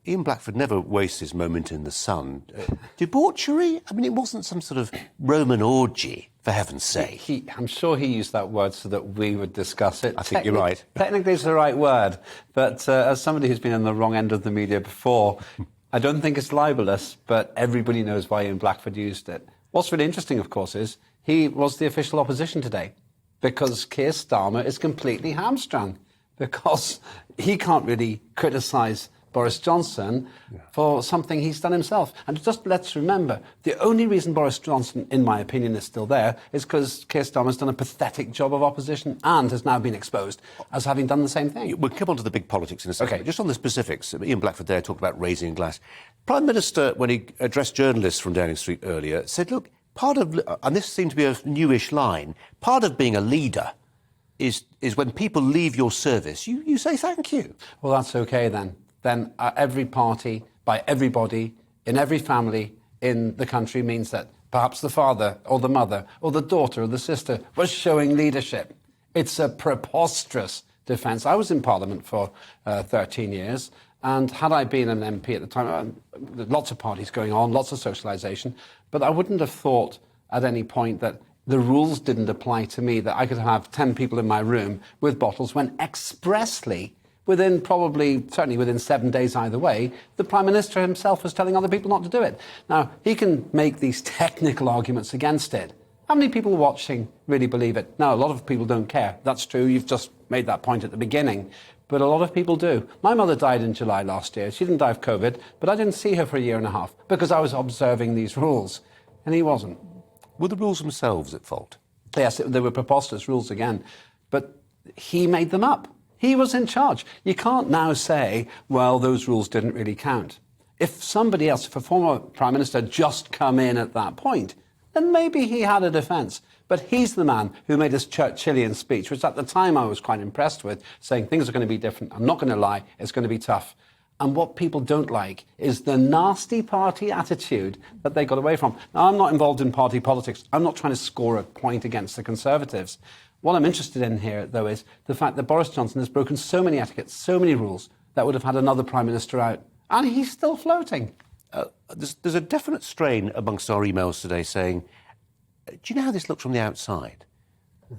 Ian Blackford never wastes his moment in the sun. Debauchery? I mean, it wasn't some sort of Roman orgy, for heaven's sake. I'm sure he used that word so that we would discuss it. I think you're right. Technically, it's the right word. But as somebody who's been on the wrong end of the media before, I don't think it's libelous, but everybody knows why Ian Blackford used it. What's really interesting, of course, is he was the official opposition today because Keir Starmer is completely hamstrung because he can't really criticise Boris Johnson for something he's done himself. And just let's remember, the only reason Boris Johnson, in my opinion, is still there is because Keir Starmer's done a pathetic job of opposition and has now been exposed as having done the same thing. We'll come on to the big politics in a second. Okay. Just on the specifics, Ian Blackford there talked about raising a glass. Prime Minister, when he addressed journalists from Downing Street earlier, said, look, part of, and this seemed to be a newish line, part of being a leader is when people leave your service, you say thank you. Well, that's OK then. Then every party, by everybody, in every family in the country means that perhaps the father or the mother or the daughter or the sister was showing leadership. It's a preposterous defence. I was in Parliament for 13 years, and had I been an MP at the time, lots of parties going on, lots of socialisation, but I wouldn't have thought at any point that the rules didn't apply to me, that I could have 10 people in my room with bottles when expressly, certainly within 7 days either way, the Prime Minister himself was telling other people not to do it. Now, he can make these technical arguments against it. How many people watching really believe it? Now, a lot of people don't care. That's true. You've just made that point at the beginning. But a lot of people do. My mother died in July last year. She didn't die of COVID, but I didn't see her for a year and a half because I was observing these rules, and he wasn't. Were the rules themselves at fault? Yes, they were preposterous rules again, but he made them up. He was in charge. You can't now say, well, those rules didn't really count. If somebody else, if a former Prime Minister had just come in at that point, then maybe he had a defence. But he's the man who made this Churchillian speech, which at the time I was quite impressed with, saying things are going to be different. I'm not going to lie. It's going to be tough. And what people don't like is the nasty party attitude that they got away from. Now, I'm not involved in party politics. I'm not trying to score a point against the Conservatives. What I'm interested in here, though, is the fact that Boris Johnson has broken so many etiquettes, so many rules, that would have had another Prime Minister out. And he's still floating. There's a definite strain amongst our emails today saying, do you know how this looks from the outside?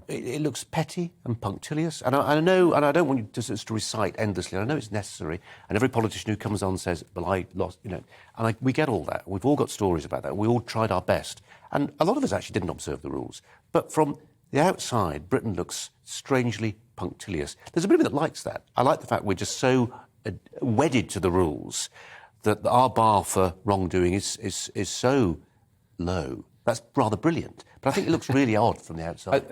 It looks petty and punctilious. And I know, and I don't want you to recite endlessly. I know it's necessary. And every politician who comes on says, well, I lost, and we get all that. We've all got stories about that. We all tried our best. And a lot of us actually didn't observe the rules. But from the outside, Britain looks strangely punctilious. There's a bit of it that likes that. I like the fact we're just so wedded to the rules that our bar for wrongdoing is so low. That's rather brilliant. But I think it looks really odd from the outside.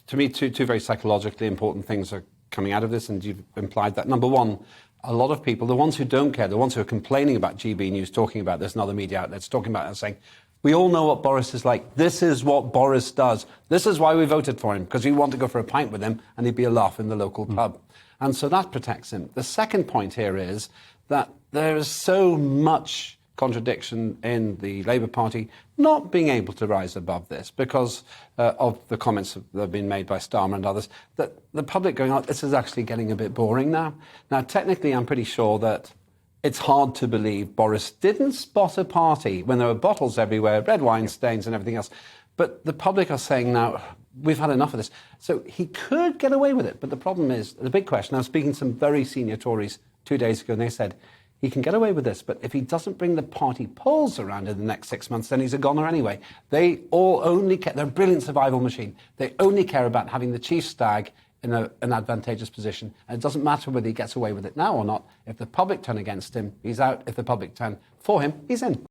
To me, two very psychologically important things are coming out of this, and you've implied that. Number one, a lot of people, the ones who don't care, the ones who are complaining about GBNews, talking about this and other media outlets, talking about it and saying, we all know what Boris is like. This is what Boris does. This is why we voted for him, because we want to go for a pint with him and he'd be a laugh in the local pub. And so that protects him. The second point here is that there is so much contradiction in the Labour Party not being able to rise above this because of the comments that have been made by Starmer and others, that the public going, oh, this is actually getting a bit boring now. Now, technically, I'm pretty sure that it's hard to believe Boris didn't spot a party when there were bottles everywhere, red wine stains and everything else. But the public are saying now, we've had enough of this. So he could get away with it. But the problem is, the big question, I was speaking to some very senior Tories 2 days ago, and they said, he can get away with this, but if he doesn't bring the party polls around in the next 6 months, then he's a goner anyway. They all only care, they're a brilliant survival machine. They only care about having the chief stag in an advantageous position. And it doesn't matter whether he gets away with it now or not. If the public turn against him, he's out. If the public turn for him, he's in.